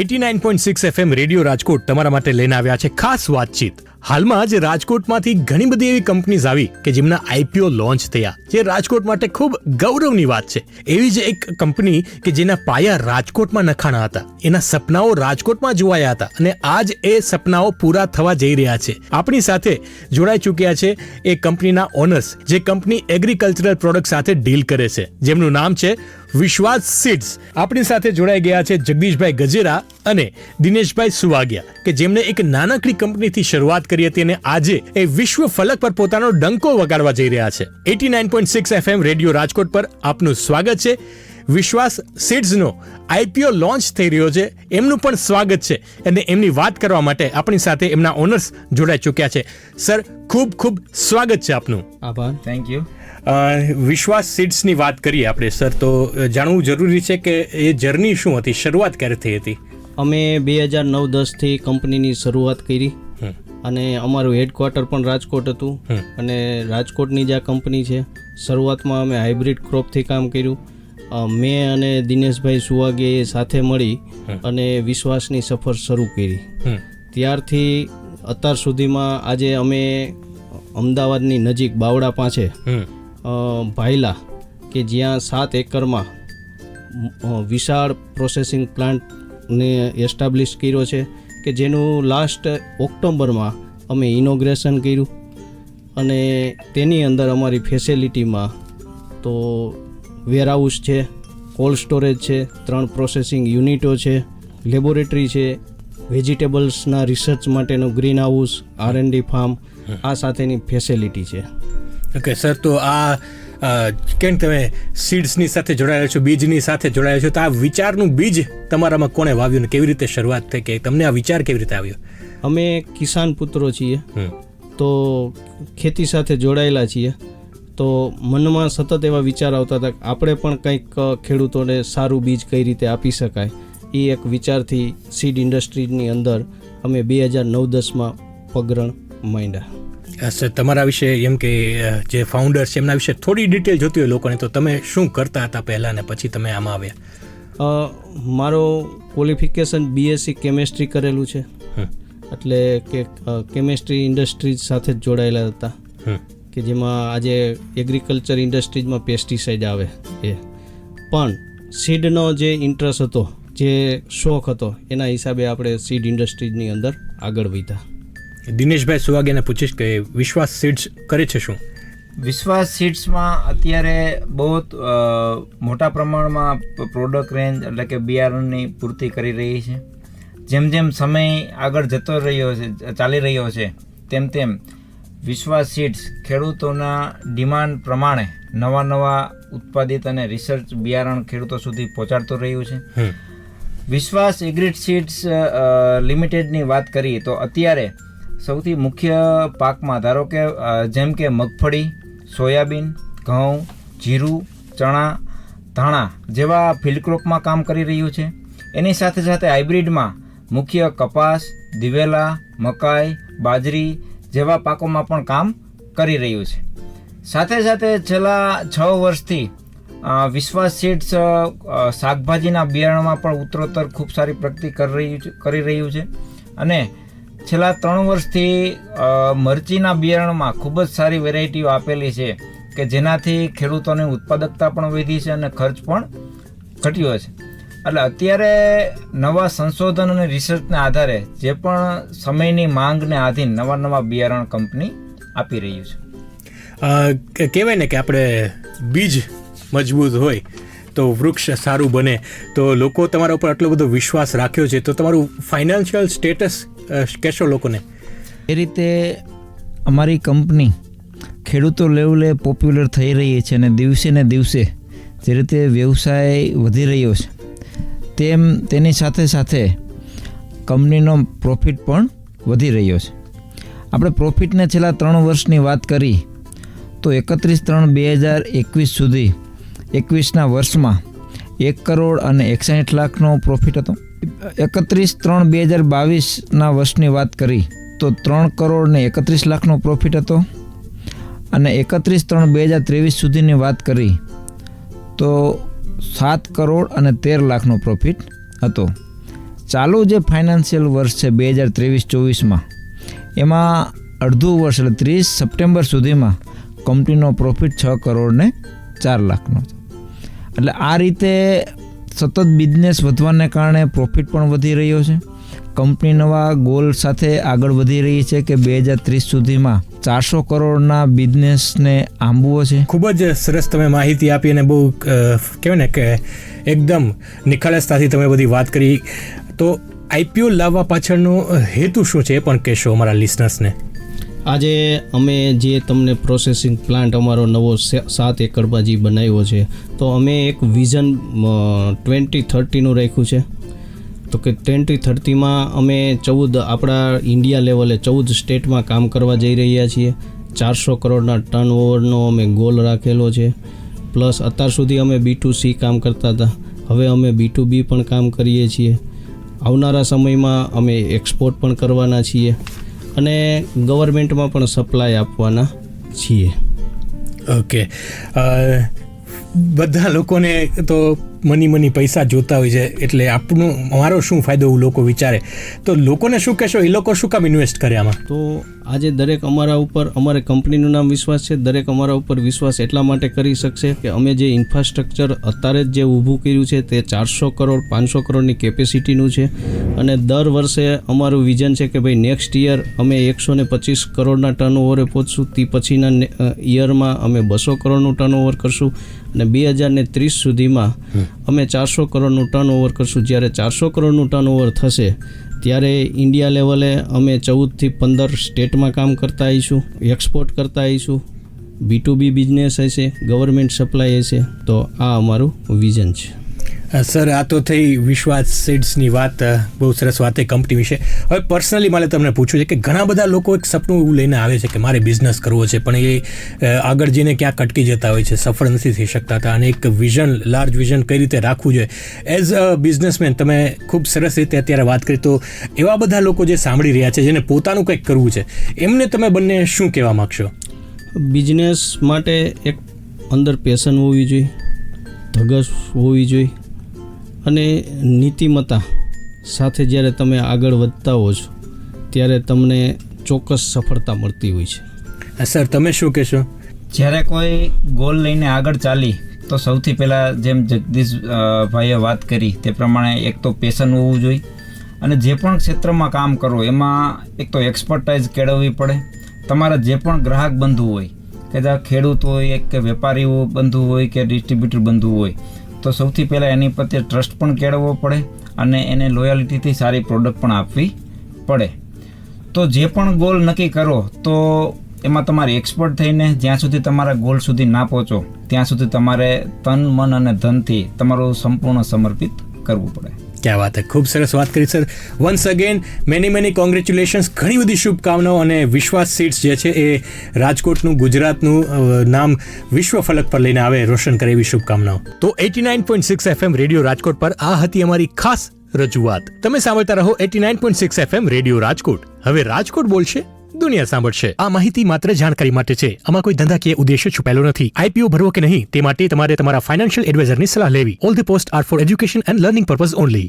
89.6 FM radio Rajkot તમારા માટે લઈને આવ્યા છે ખાસ વાતચીત. હાલમાં જ રાજકોટમાંથી ઘણી બધી એવી કંપનીઝ આવી કે જેમના આઈપીઓ લોન્ચ થયા, જે રાજકોટ માટે ખૂબ ગૌરવની વાત છે. એવી જ એક કંપની કે જેના પાયા રાજકોટમાં નખાણા હતા, એના સપનાઓ રાજકોટમાં જોવાયા હતા અને આજ એ સપનાઓ પૂરા થવા જઈ રહ્યા છે. આપણી સાથે જોડાઈ ચૂક્યા છે એ કંપનીના ઓનર્સ, જે કંપની એગ્રીકલ્ચરલ પ્રોડક્ટ સાથે ડીલ કરે છે, જેમનું નામ છે વિશ્વાસ સીડ્સ. આપણી સાથે જોડાઈ ગયા છે જગદીશભાઈ ગજેરા અને દિનેશભાઈ સુવાગિયા, કે જેમણે એક નાનકડી કંપનીથી શરૂઆત કરી હતી અને આજે એ વિશ્વ ફલક પર પોતાનો ડંકો વગાડવા જઈ રહ્યા છે. 89.6 FM રેડિયો રાજકોટ પર આપનું સ્વાગત છે. વિશ્વાસ સીડ્સનો આઈપીઓ લોન્ચ થઈ રહ્યો છે, એમનું પણ સ્વાગત છે અને એમની વાત કરવા માટે આપણી સાથે એમના ઓનર્સ જોડાઈ ચૂક્યા છે. સર, ખૂબ ખૂબ સ્વાગત છે આપનું. આભાર. Thank you. વિશ્વાસ સીડ્સની વાત કરીએ આપણે સર, તો જાણવું જરૂરી છે કે એ જર્ની શું હતી, શરૂઆત ક્યારે થઈ હતી? અમે 2009-10થી કંપનીની શરૂઆત કરી અને અમારું હેડક્વાર્ટર પણ રાજકોટ હતું અને રાજકોટની જ આ કંપની છે. શરૂઆતમાં અમે હાઇબ્રિડ ક્રોપથી કામ કર્યું. મેં અને દિનેશભાઈ સુવાગીએ સાથે મળી અને વિશ્વાસની સફર શરૂ કરી. ત્યારથી અત્યાર સુધીમાં આજે અમે અમદાવાદની નજીક બાવડા પાસે ભાયલા, કે જ્યાં 7 એકરમાં વિશાળ પ્રોસેસિંગ પ્લાન્ટને એસ્ટાબ્લિશ કર્યો છે, કે જેનું લાસ્ટ ઓક્ટોબરમાં અમે ઇનોગ્રેશન કર્યું અને તેની અંદર અમારી ફેસિલિટીમાં તો વેરહાઉસ છે, કોલ્ડ સ્ટોરેજ છે, 3 પ્રોસેસિંગ યુનિટો છે, લેબોરેટરી છે, વેજીટેબલ્સના રિસર્ચ માટેનું ગ્રીન હાઉસ, R&D ફાર્મ, આ સાથેની ફેસિલિટી છે. ઓકે સર, તો આ કેમ તમે સીડ્સની સાથે જોડાયેલા છો, બીજની સાથે જોડાયેલા છો, તો આ વિચારનું બીજ તમારામાં કોણે વાવ્યું ને કેવી રીતે શરૂઆત થઈ, કે તમને આ વિચાર કેવી રીતે આવ્યો? અમે કિસાન પુત્રો છીએ, તો ખેતી સાથે જોડાયેલા છીએ, તો મનમાં સતત એવા વિચાર આવતા હતા કે આપણે પણ કંઈક ખેડૂતોને સારું બીજ કઈ રીતે આપી શકાય. એ એક વિચારથી સીડ ઇન્ડસ્ટ્રીની અંદર અમે 2009-10માં પગરણ માંડ્યા. સર, તમારા વિશે એમ કે જે ફાઉન્ડર છે એમના વિશે થોડી ડિટેલ જોતી હોય લોકોને, તો તમે શું કરતા હતા પહેલાં ને પછી તમે આમાં આવ્યા? મારો ક્વોલિફિકેશન BSc કેમેસ્ટ્રી કરેલું છે, એટલે કે કેમેસ્ટ્રી ઇન્ડસ્ટ્રીઝ સાથે જ જોડાયેલા હતા, કે જેમાં આજે એગ્રીકલ્ચર ઇન્ડસ્ટ્રીઝમાં પેસ્ટિસાઇડ આવે એ. પણ સીડનો જે ઇન્ટરેસ્ટ હતો, જે શોખ હતો, એના હિસાબે આપણે સીડ ઇન્ડસ્ટ્રીઝની અંદર આગળ વધ્યા. દિનેશભાઈ સુવાગિયાને પૂછીશ કે વિશ્વાસ સીડ્સ કરે છે શું? વિશ્વાસ સીડ્સમાં અત્યારે બહુ મોટા પ્રમાણમાં પ્રોડક્ટ રેન્જ એટલે કે બિયારણની પૂર્તિ કરી રહી છે. જેમ જેમ સમય આગળ ચાલી રહ્યો છે, તેમ તેમ વિશ્વાસ સીડ્સ ખેડૂતોના ડિમાન્ડ પ્રમાણે નવા ઉત્પાદિત અને રિસર્ચ બિયારણ ખેડૂતો સુધી પહોંચાડતું રહ્યું છે. વિશ્વાસ એગ્રીડ સીડ્સ લિમિટેડની વાત કરીએ તો અત્યારે સૌથી મુખ્ય પાકમાં ધારો કે જેમ કે મગફળી, સોયાબીન, ઘઉં, જીરું, ચણા, ધાણા જેવા ફિલ્ડ ક્રોપમાં કામ કરી રહ્યું છે. એની સાથે સાથે હાઇબ્રિડમાં મુખ્ય કપાસ, દિવેલા, મકાઈ, બાજરી જેવા પાકોમાં પણ કામ કરી રહ્યું છે. સાથે સાથે છેલ્લા 6 વર્ષથી વિશ્વાસ સીડ્સ શાકભાજીના બિયારણમાં પણ ઉત્તરોત્તર ખૂબ સારી પ્રગતિ કરી રહ્યું છે અને છેલ્લા 3 વર્ષથી મરચીના બિયારણમાં ખૂબ જ સારી વેરાયટીઓ આપેલી છે, કે જેનાથી ખેડૂતોની ઉત્પાદકતા પણ વધી છે અને ખર્ચ પણ ઘટ્યો છે. એટલે અત્યારે નવા સંશોધન અને રિસર્ચના આધારે જે પણ સમયની માંગને આધીન નવા બિયારણ કંપની આપી રહ્યું છે. કહેવાય ને કે આપણે બીજ મજબૂત હોય તો વૃક્ષ સારું બને. તો લોકો તમારા ઉપર આટલો બધો વિશ્વાસ રાખ્યો છે, તો તમારું ફાઇનાન્શિયલ સ્ટેટસ કહેશો લોકોને? એ રીતે અમારી કંપની ખેડૂતો લેવલે પોપ્યુલર થઈ રહી છે અને દિવસે ને દિવસે જે રીતે વ્યવસાય વધી રહ્યો છે, તેમ તેની સાથે સાથે કંપનીનો પ્રોફિટ પણ વધી રહ્યો છે. આપણે પ્રોફિટને છેલ્લા 3 વર્ષની વાત કરી તો 31/3/2021 સુધી 21ના વર્ષમાં 1,61,60,00,000નો પ્રોફિટ હતો. 31/3/2022ના વર્ષની વાત કરી તો 3,31,00,000નો પ્રોફિટ હતો અને 31/3/2023 સુધીની વાત કરી તો 7,13,00,000નો પ્રોફિટ હતો. ચાલુ જે ફાઇનાન્શિયલ વર્ષ છે 2023-24માં એમાં અડધું વર્ષ એટલે 30 સપ્ટેમ્બર સુધીમાં કંપનીનો પ્રોફિટ 6 કરોડ ને 4 લાખનો હતો. એટલે આ રીતે સતત બિઝનેસ વધવાને કારણે પ્રોફિટ પણ વધી રહ્યો છે. કંપની નવા ગોલ સાથે આગળ વધી રહી છે કે 2030 સુધીમાં 400 કરોડના બિઝનેસને આંબવો છે. ખૂબ જ સરસ તમે માહિતી આપી અને બહુ કહેવાય ને કે એકદમ નિખાલસતાથી તમે બધી વાત કરી. તો આઈપીઓ લાવવા પાછળનો હેતુ શું છે એ પણ કહેશો અમારા લિસનર્સને. આજે અમે જે તમને પ્રોસેસિંગ પ્લાન્ટ અમારો નવો 7 એકડમાં જે બનાવ્યો છે, તો અમે એક વિઝન 2030નું રાખ્યું છે. તો કે 2030માં અમે 14 આપણા ઇન્ડિયા લેવલે 14 સ્ટેટમાં કામ કરવા જઈ રહ્યા છીએ. 400 કરોડના ટર્નઓવરનો અમે ગોલ રાખેલો છે. પ્લસ અત્યાર સુધી અમે B2C કામ કરતા હતા, હવે અમે B2B પણ કામ કરીએ છીએ. આવનારા સમયમાં અમે એક્સપોર્ટ પણ કરવાના છીએ અને ગવર્મેન્ટમાં પણ સપ્લાય આપવાના છીએ. ઓકે, બધા લોકોને તો મની પૈસા જોતા હોય છે, એટલે આપણું અમારો શું ફાયદો એવું લોકો વિચારે. તો લોકોને શું કહેશો, એ લોકો શું કામ ઇન્વેસ્ટ કરે આમાં? તો આજે દરેક અમારા ઉપર, અમારે કંપનીનું નામ વિશ્વાસ છે, દરેક અમારા ઉપર વિશ્વાસ એટલા માટે કરી શકશે કે અમે જે ઇન્ફ્રાસ્ટ્રક્ચર અત્યારે જ જે ઊભું કર્યું છે તે 400 કરોડ 500 કરોડની કેપેસિટીનું છે. અને દર વર્ષે અમારું વિઝન છે કે ભાઈ નેક્સ્ટ યર અમે 125 કરોડના ટર્નઓવરે પહોંચશું. તે પછીના યરમાં અમે 200 કરોડનું ટર્નઓવર કરશું અને 2030 સુધીમાં અમે 400 કરોડનું ટર્નઓવર કરશું. જ્યારે 400 કરોડનું ટર્નઓવર થશે ત્યારે ઇન્ડિયા લેવલે અમે 14થી 15 સ્ટેટમાં કામ કરતા આવીશું, એક્સપોર્ટ કરતા આવીશું, B2B બિઝનેસ હશે, ગવર્મેન્ટ સપ્લાય હશે. તો આ અમારું વિઝન છે. સર, આ તો થઈ વિશ્વાસ સીડ્સની વાત, બહુ સરસ વાત એ કંપની વિશે. હવે પર્સનલી મારે તમને પૂછવું છે કે ઘણા બધા લોકો એક સપનું એવું લઈને આવે છે કે મારે બિઝનેસ કરવો છે, પણ એ આગળ જઈને ક્યાંક અટકી જતા હોય છે, સફળ નથી થઈ શકતા હતા. અને એક વિઝન, લાર્જ વિઝન કઈ રીતે રાખવું જોઈએ, એઝ અ બિઝનેસમેન તમે ખૂબ સરસ રીતે અત્યારે વાત કરી. તો એવા બધા લોકો જે સાંભળી રહ્યા છે, જેને પોતાનું કંઈક કરવું છે, એમને તમે બંને શું કહેવા માગશો? બિઝનેસ માટે એક અંદર પેશન હોવી જોઈએ, ધગશ હોવી જોઈએ અને નીતિમત્તા સાથે જ્યારે તમે આગળ વધતા હો છો ત્યારે તમને ચોક્કસ સફળતા મળતી હોય છે. સર, તમે શું કહેશો? જ્યારે કોઈ ગોલ લઈને આગળ ચાલી તો સૌથી પહેલાં જેમ જગદીશ ભાઈએ વાત કરી તે પ્રમાણે એક તો પેશન હોવું જોઈએ અને જે પણ ક્ષેત્રમાં કામ કરો એમાં એક તો એક્સપર્ટાઇઝ કેળવવી પડે. તમારા જે પણ ગ્રાહક બંધુ હોય, કે જ્યાં ખેડૂત હોય કે વેપારીઓ બંધુ હોય કે ડિસ્ટ્રીબ્યુટર બંધુ હોય, તો સૌથી પહેલાં એની પ્રત્યે ટ્રસ્ટ પણ કેળવવો પડે અને એને લોયાલિટીથી સારી પ્રોડક્ટ પણ આપવી પડે. તો જે પણ ગોલ નક્કી કરો તો એમાં તમારે એક્સપર્ટ થઈને જ્યાં સુધી તમારા ગોલ સુધી ના પહોંચો ત્યાં સુધી તમારે તન, મન અને ધનથી તમારું સંપૂર્ણ સમર્પિત કરવું પડે. ક્યાં વાત છે, ખૂબ સરસ વાત કરી sir. Once again many congratulations, ઘણી બધી શુભકામનાઓ. અને વિશ્વાસ સીડ્સ જે છે એ રાજકોટનું, ગુજરાતનું નામ વિશ્વ ફલક પર લઈને આવે, રોશન કરે એવી શુભકામનાઓ. તો 89.6 FM રેડિયો રાજકોટ પર આ હતી અમારી ખાસ રજૂઆત. તમે સાંભળતા રહો 89.6 FM રેડિયો રાજકોટ. હવે રાજકોટ બોલશે, દુનિયા સાંભળશે. આ માહિતી માત્ર જાણકારી માટે છે, આમાં કોઈ ધંધાકીય ઉદ્દેશ્ય છુપાયેલો નથી. આઈપીઓ ભરવો કે નહીં તે માટે તમારે તમારા ફાઇનાન્શિયલ એડવાઇઝરની સલાહ લેવી. All the post are for education and learning purpose only.